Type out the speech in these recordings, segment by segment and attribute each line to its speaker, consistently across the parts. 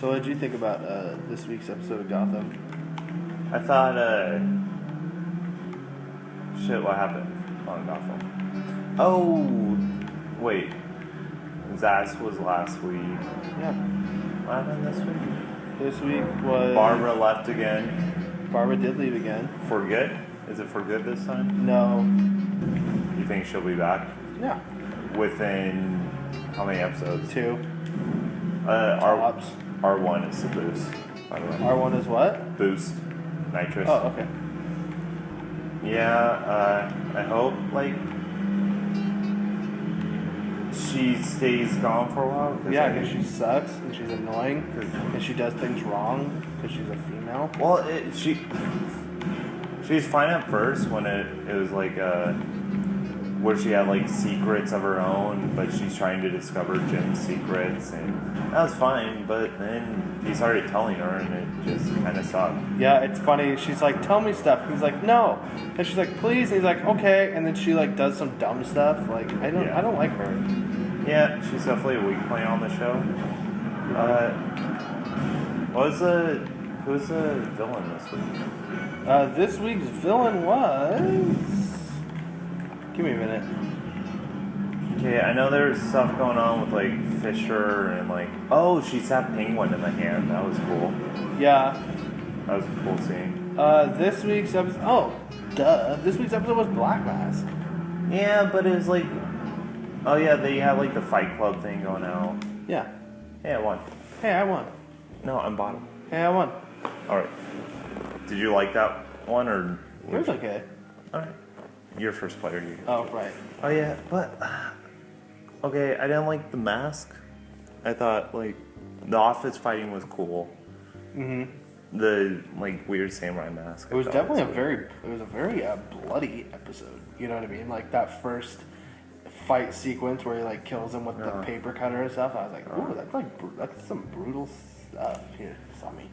Speaker 1: So what did you think about this week's episode of Gotham?
Speaker 2: I thought, shit, what happened on Gotham? Oh, wait. Zaz was last week.
Speaker 1: Yeah.
Speaker 2: What happened this week?
Speaker 1: This week was...
Speaker 2: Barbara left again.
Speaker 1: Barbara did leave again.
Speaker 2: For good? Is it for good this time?
Speaker 1: No.
Speaker 2: You think she'll be back?
Speaker 1: Yeah.
Speaker 2: Within how many episodes?
Speaker 1: 2.
Speaker 2: Tops. R1 is the boost, by the way.
Speaker 1: R1 is what?
Speaker 2: Boost. Nitrous.
Speaker 1: Oh, okay.
Speaker 2: Yeah, I hope, she stays gone for a while.
Speaker 1: Yeah, because she sucks, and she's annoying, and she does things wrong, because she's a female.
Speaker 2: Well, she was fine at first when it was where she had secrets of her own, but she's trying to discover Jim's secrets, and that was fine. But then he started telling her, and it just kind of stopped.
Speaker 1: Yeah, it's funny. She's like, "Tell me stuff." He's like, "No," and she's like, "Please." And he's like, "Okay," and then she does some dumb stuff. I don't like her.
Speaker 2: Yeah, she's definitely a weak point on the show. Who's the villain this week?
Speaker 1: This week's villain was... Give me a minute.
Speaker 2: Okay, I know there's stuff going on with Fisher and she stabbed Penguin in the hand. That was cool.
Speaker 1: Yeah.
Speaker 2: That was a cool scene.
Speaker 1: This week's episode... Oh, duh. This week's episode was Black Mask.
Speaker 2: Yeah, but it was oh yeah, they have the Fight Club thing going out.
Speaker 1: Yeah.
Speaker 2: Hey, I won.
Speaker 1: Hey, I won.
Speaker 2: No, I'm bottom.
Speaker 1: Hey, I won.
Speaker 2: Alright. Did you like that one or...
Speaker 1: It was okay.
Speaker 2: Alright. You're first player.
Speaker 1: Oh, right.
Speaker 2: Oh yeah, but... Okay, I didn't like the mask. I thought, the office fighting was cool.
Speaker 1: Mm-hmm.
Speaker 2: The, weird samurai mask.
Speaker 1: It was definitely a very bloody episode. You know what I mean? That first fight sequence where he, kills him with the paper cutter and stuff. I was like, ooh, that's some brutal stuff. Here, Sammy.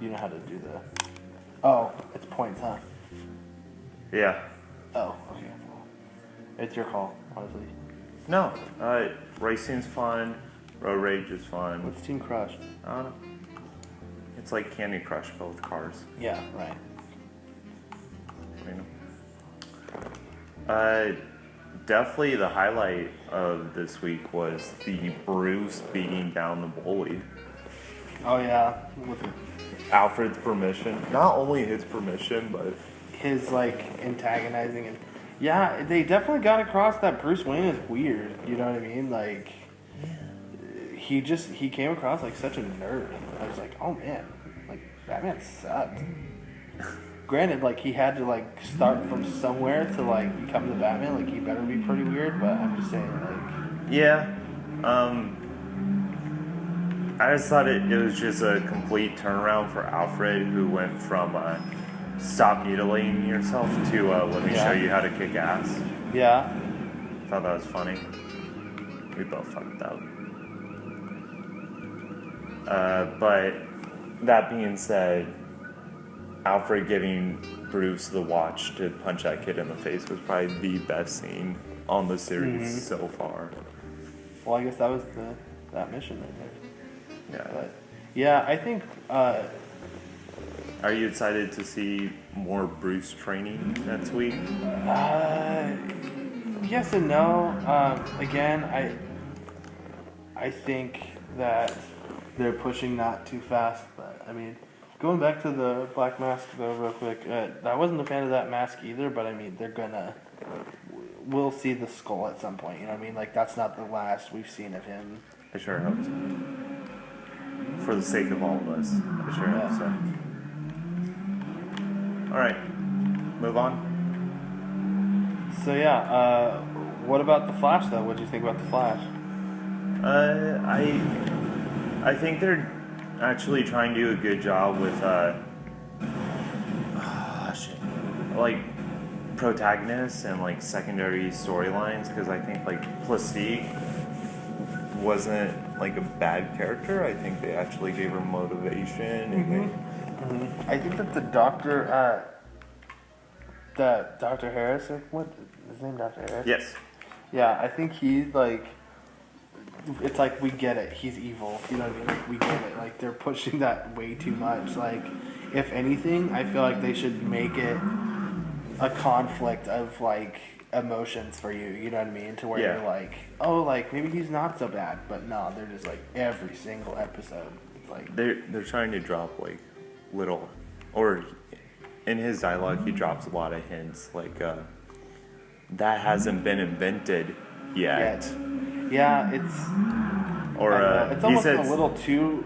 Speaker 1: You know how to do the... Oh, it's points, huh?
Speaker 2: Yeah.
Speaker 1: Oh, okay. It's your call, honestly.
Speaker 2: No, racing's fun. Road Rage is fun.
Speaker 1: What's Team Crush?
Speaker 2: I don't know. It's like Candy Crush, but with cars.
Speaker 1: Yeah, right.
Speaker 2: Definitely the highlight of this week was the Bruce beating down the bully.
Speaker 1: Oh yeah, with
Speaker 2: Alfred's permission. Not only his permission, but
Speaker 1: his antagonizing and yeah, they definitely got across that Bruce Wayne is weird. You know what I mean? He came across such a nerd. I was like, oh man, Batman sucked. Granted, he had to start from somewhere to become the Batman. He better be pretty weird. But I'm just saying,
Speaker 2: yeah. I just thought it was just a complete turnaround for Alfred, who went from stop mutilating yourself to let me show you how to kick ass.
Speaker 1: Yeah.
Speaker 2: I thought that was funny. We both fucked up. But that being said, Alfred giving Bruce the watch to punch that kid in the face was probably the best scene on the series so far.
Speaker 1: Well, I guess that was that mission right there.
Speaker 2: Yeah.
Speaker 1: But yeah, I think.
Speaker 2: Are you excited to see more Bruce training next week?
Speaker 1: Yes and no. Again, I think that they're pushing that too fast. But I mean, going back to the Black Mask though, real quick. I wasn't a fan of that mask either. But I mean, we'll see the skull at some point. You know what I mean? That's not the last we've seen of him.
Speaker 2: I sure hope so. For the sake of all of us, I sure hope so. Alright, move on.
Speaker 1: So yeah, what about the Flash though? What do you think about the Flash?
Speaker 2: I think they're actually trying to do a good job with protagonists and secondary storylines, because I think Plastique wasn't a bad character. I think they actually gave her motivation and
Speaker 1: I think that the doctor, that Dr. Harris, what is his name, Dr. Harris?
Speaker 2: Yes.
Speaker 1: Yeah, I think he it's like we get it. He's evil. You know what I mean? Like we get it. Like they're pushing that way too much. Like if anything, I feel like they should make it a conflict of like emotions for you. You know what I mean? To where
Speaker 2: Yeah.
Speaker 1: you're like, oh, like maybe he's not so bad, but no, they're just like every single episode. It's like
Speaker 2: They're trying to drop like little, or in his dialogue he drops a lot of hints like that hasn't been invented yet.
Speaker 1: yeah, it's.
Speaker 2: Or
Speaker 1: It's
Speaker 2: he
Speaker 1: almost
Speaker 2: says
Speaker 1: a little too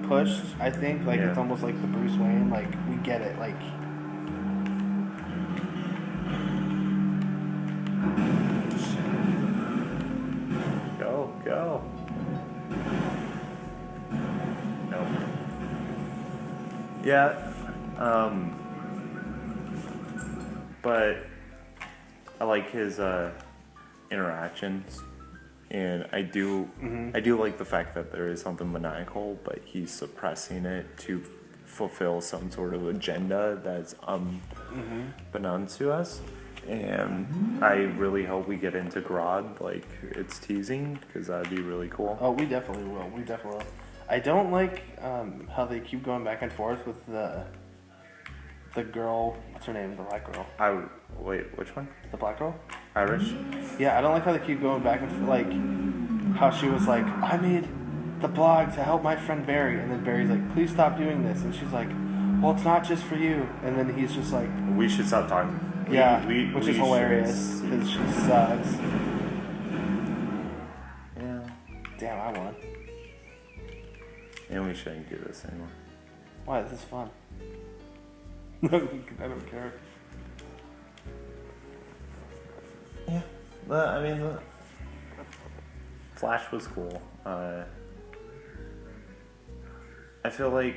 Speaker 1: pushed. I think like
Speaker 2: Yeah.
Speaker 1: it's almost like the Bruce Wayne. Like we get it. Like
Speaker 2: go. Nope. Yeah. But I like his interactions, and I do like the fact that there is something maniacal, but he's suppressing it to fulfill some sort of agenda that's unbeknownst to us. And I really hope we get into Grodd, like it's teasing, because that'd be really cool.
Speaker 1: oh, we definitely will. We definitely will. I don't like how they keep going back and forth with the girl. What's her name? The black girl.
Speaker 2: Wait, which one?
Speaker 1: The black girl.
Speaker 2: Irish?
Speaker 1: Yeah, I don't like how they keep going back and forth. Like how she was like, I made the blog to help my friend Barry, and then Barry's like, please stop doing this, and she's like, well, it's not just for you, and then he's just like.
Speaker 2: We should stop talking.
Speaker 1: Yeah,
Speaker 2: We
Speaker 1: which is
Speaker 2: should-
Speaker 1: hilarious because she sucks.
Speaker 2: Yeah.
Speaker 1: Damn, I won.
Speaker 2: And we shouldn't do this anymore.
Speaker 1: Why? This is fun. I don't care.
Speaker 2: Yeah. But, I mean, Flash was cool. I feel like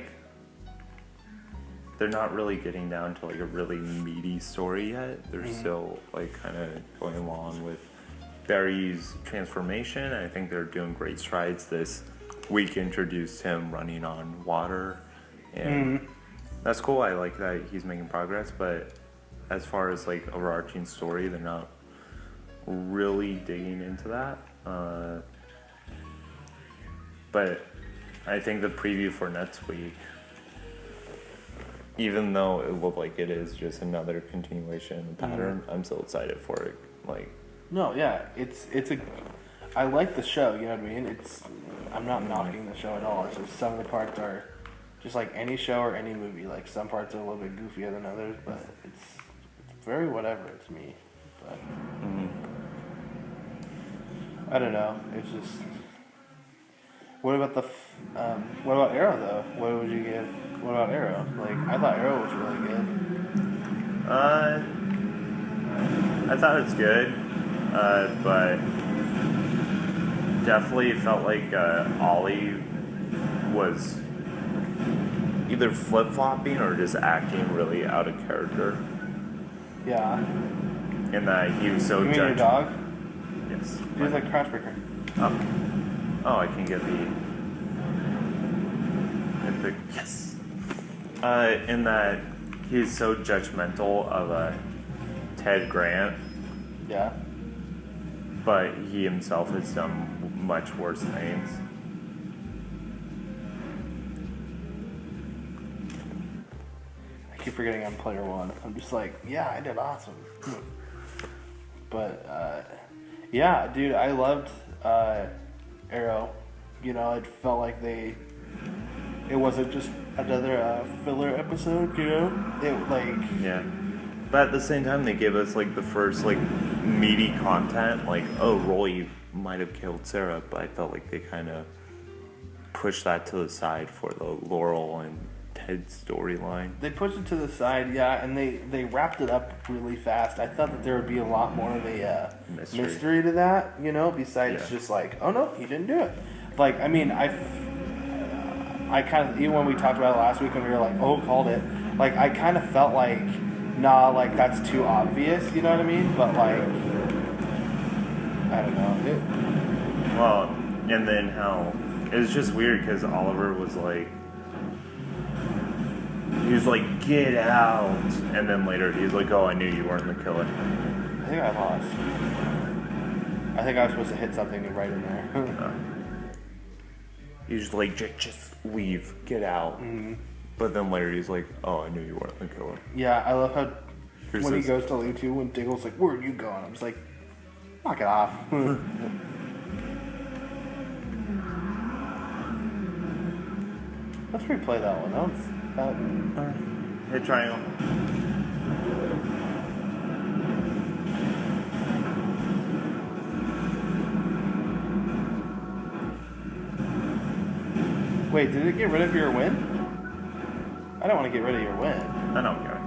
Speaker 2: they're not really getting down to like a really meaty story yet. They're still like kind of going along with Barry's transformation. I think they're doing great strides. This week introduced him running on water, and that's cool. I like that he's making progress, but as far as like overarching story, they're not really digging into that. But I think the preview for next week, even though it looked like it is just another continuation of the pattern, I'm still excited for it. Like,
Speaker 1: No, yeah, it's a. I like the show. You know what I mean? I'm not knocking the show at all. It's just some of the parts are just like any show or any movie. Like some parts are a little bit goofier than others, but it's very whatever to me. But I don't know. It's just. What about what about Arrow though? What would you give? What about Arrow? Like I thought Arrow was really good.
Speaker 2: I thought it was good, but definitely felt like Ollie was either flip-flopping or just acting really out of character.
Speaker 1: Yeah.
Speaker 2: In that he was so
Speaker 1: You mean your dog?
Speaker 2: Yes.
Speaker 1: He was like Crashbreaker.
Speaker 2: Oh, I can get the yes. In that he's so judgmental of Ted Grant,
Speaker 1: Yeah.
Speaker 2: but he himself has done much worse things.
Speaker 1: I keep forgetting I'm player one. I'm just like, yeah, I did awesome. But yeah, dude, I loved Arrow. You know, it felt like it wasn't just another filler episode. You know, it like
Speaker 2: Yeah. But at the same time, they gave us like the first like meaty content. Like, oh, Roy might have killed Sarah, but I felt like they kind of pushed that to the side for the Laurel and Ted storyline.
Speaker 1: they pushed it to the side, yeah, and they wrapped it up really fast. I thought that there would be a lot more of a mystery to that, you know, besides
Speaker 2: Yeah.
Speaker 1: just like, oh no, he didn't do it. Like, I mean, I kind of, even when we talked about it last week when we were like, oh, called it, like, I kind of felt like, nah, like, that's too obvious, you know what I mean? But, like, I don't know.
Speaker 2: Well, and then how it was just weird because Oliver was like, he was like, get out, and then later he was like, oh, I knew you weren't the killer.
Speaker 1: I think I lost. I think I was supposed to hit something right in there.
Speaker 2: He's just like, just leave, get out.
Speaker 1: Mm-hmm.
Speaker 2: But then later he's like, oh, I knew you weren't the killer.
Speaker 1: Yeah, I love how
Speaker 2: Here's
Speaker 1: when he
Speaker 2: this-
Speaker 1: goes to leave too, when Diggle's like, "Where'd you go?" And I'm just like, "Knock it off." Let's replay that one.
Speaker 2: Hit triangle.
Speaker 1: Wait, did it get rid of your win? I don't want to get rid of your win.
Speaker 2: I don't care.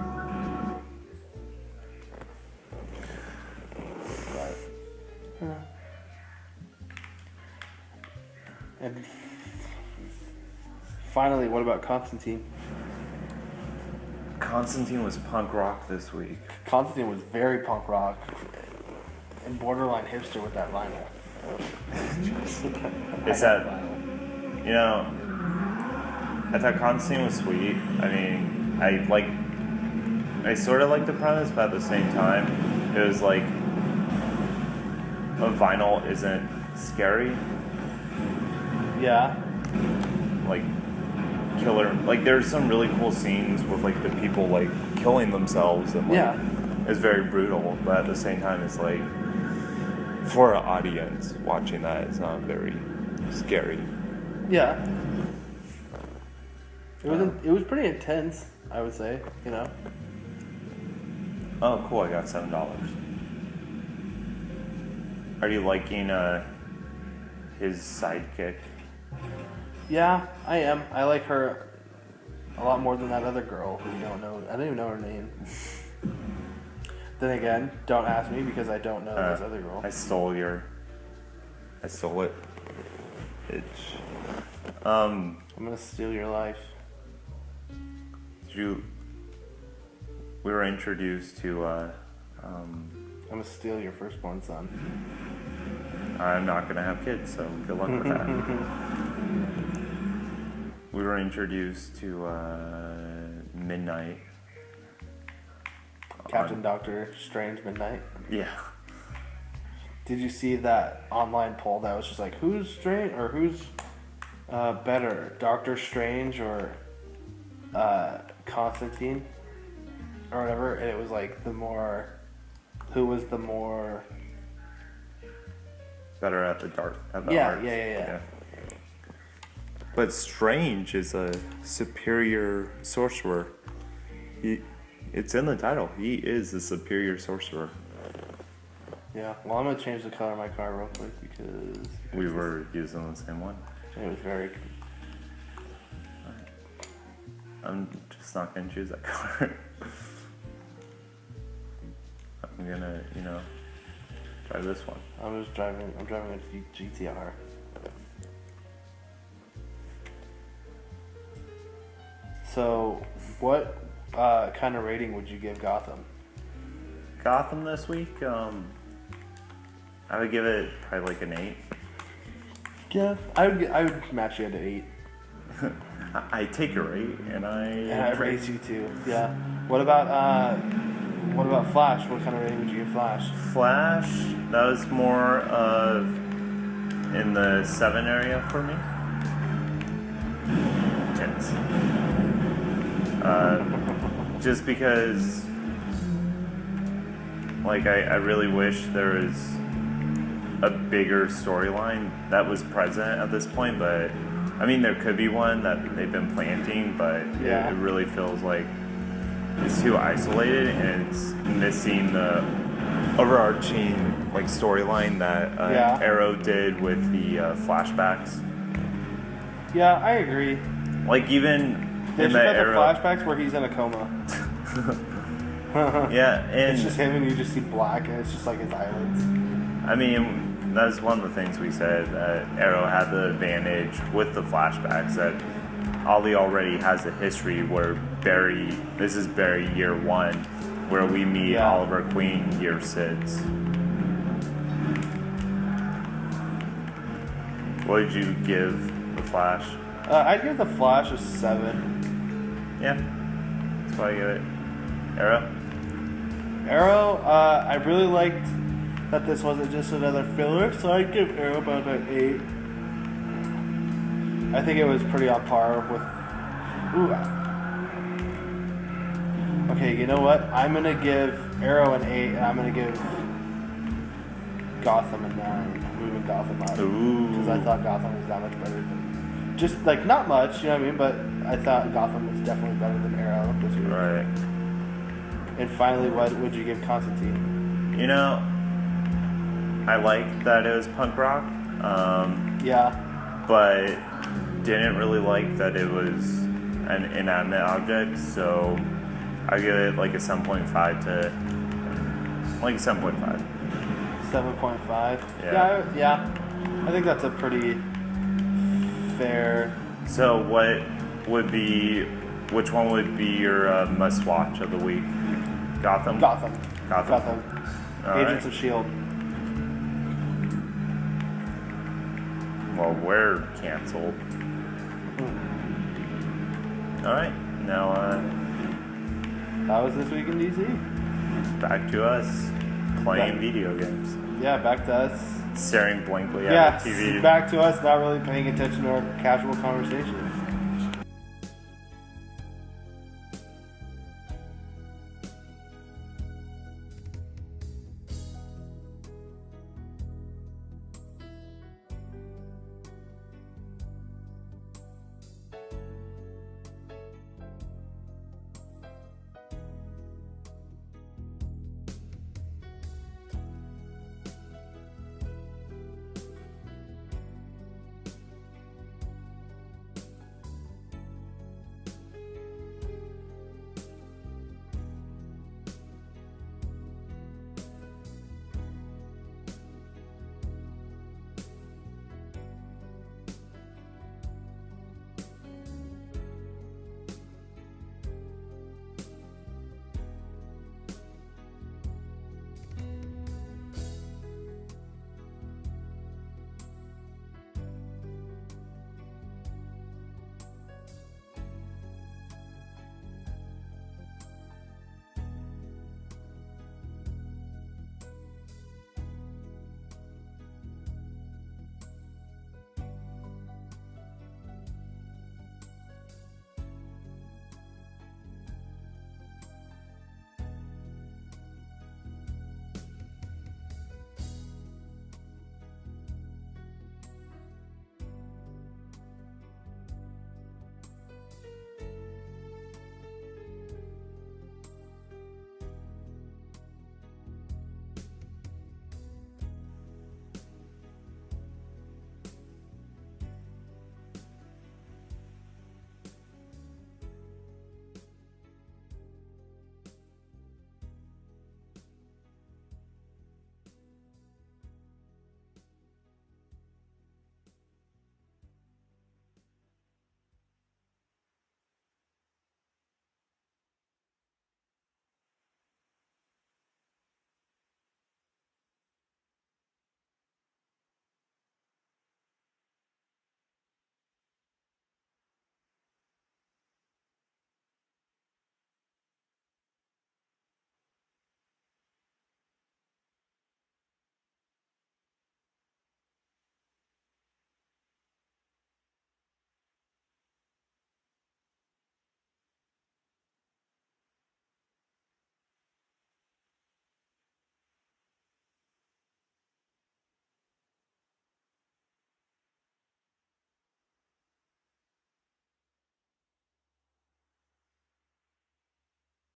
Speaker 1: And finally, what about Constantine?
Speaker 2: Constantine was punk rock this week.
Speaker 1: Constantine was very punk rock and borderline hipster with that vinyl.
Speaker 2: Is that, you know, I thought Constantine was sweet. I mean, I sort of like the premise, but at the same time, it was like, a vinyl isn't scary.
Speaker 1: Yeah.
Speaker 2: Like, killer, like there's some really cool scenes with like the people like killing themselves and like,
Speaker 1: Yeah.
Speaker 2: it's very brutal, but at the same time it's like, for an audience watching that, it's not very scary.
Speaker 1: Yeah. It was pretty intense, I would say, you know.
Speaker 2: Oh, cool! I got $7. Are you liking his sidekick?
Speaker 1: Yeah, I am. I like her a lot more than that other girl who we don't know. I don't even know her name. Then again, don't ask me because I don't know this other girl.
Speaker 2: I stole it. Bitch.
Speaker 1: I'm gonna steal your life.
Speaker 2: We were introduced to
Speaker 1: I'm gonna steal your firstborn son.
Speaker 2: I'm not gonna have kids, so good luck with that. We were introduced to Midnight.
Speaker 1: Captain Doctor Strange Midnight.
Speaker 2: Yeah.
Speaker 1: Did you see that online poll that was just like, who's strange or who's better, Doctor Strange or Constantine or whatever? And it was like who was the more
Speaker 2: Better at the dark. At the
Speaker 1: Yeah,
Speaker 2: arts.
Speaker 1: yeah.
Speaker 2: But Strange is a superior sorcerer. It's in the title. He is a superior sorcerer.
Speaker 1: Yeah. Well, I'm gonna change the color of my car real quick because
Speaker 2: We were using the same one.
Speaker 1: it was very.
Speaker 2: I'm just not gonna choose that color. I'm gonna, try this one.
Speaker 1: I'm driving a GTR. So, what kind of rating would you give Gotham?
Speaker 2: Gotham this week, I would give it probably like an 8.
Speaker 1: Yeah, I would match you at an 8.
Speaker 2: I take your 8 and
Speaker 1: And I raise you too. Yeah. What about Flash? What kind of rating would you give Flash?
Speaker 2: Flash, that was more of in the 7 area for me. Tense. Just because, like, I really wish there was a bigger storyline that was present at this point, but I mean, there could be one that they've been planting, but
Speaker 1: Yeah.
Speaker 2: it really feels like it's too isolated and it's missing the overarching like storyline that
Speaker 1: Yeah.
Speaker 2: Arrow did with the flashbacks.
Speaker 1: Yeah, I agree.
Speaker 2: Like even
Speaker 1: They
Speaker 2: in
Speaker 1: just
Speaker 2: that
Speaker 1: got the
Speaker 2: Arrow,
Speaker 1: flashbacks where he's in a coma.
Speaker 2: yeah, and
Speaker 1: It's just him, and you just see black, and it's just like his eyelids.
Speaker 2: I mean, that's one of the things we said. Arrow had the advantage with the flashbacks that Ollie already has a history where this is Barry year 1, where we meet
Speaker 1: Yeah.
Speaker 2: Oliver Queen year 6. What did you give the Flash?
Speaker 1: I'd give the Flash a 7.
Speaker 2: Yeah, that's why I give it. Arrow?
Speaker 1: Arrow, I really liked that this wasn't just another filler, so I'd give Arrow about an 8. I think it was pretty on par with. Ooh. Okay, you know what? I'm gonna give Arrow an 8, and I'm gonna give Gotham a 9. Moving Gotham up.
Speaker 2: Ooh.
Speaker 1: Because I thought Gotham was that much better than. Just, like, not much, you know what I mean? But I thought Gotham was definitely better than Arrow this week.
Speaker 2: Right.
Speaker 1: And finally, what would you give Constantine?
Speaker 2: You know, I like that it was punk rock.
Speaker 1: Yeah.
Speaker 2: But didn't really like that it was an inanimate object, so I give it like a 7.5 to like 7.5.
Speaker 1: 7.5.
Speaker 2: Yeah.
Speaker 1: Yeah. I think that's a pretty fair.
Speaker 2: So which one would be your must watch of the week? Gotham?
Speaker 1: Gotham.
Speaker 2: All
Speaker 1: Agents
Speaker 2: right.
Speaker 1: of S.H.I.E.L.D.
Speaker 2: Well, we're canceled. Alright, now
Speaker 1: That was this week in DC.
Speaker 2: back to us playing
Speaker 1: Back.
Speaker 2: video games.
Speaker 1: Yeah, back to us.
Speaker 2: Staring blankly
Speaker 1: Yeah,
Speaker 2: at the TV.
Speaker 1: back to us not really paying attention to our casual conversations.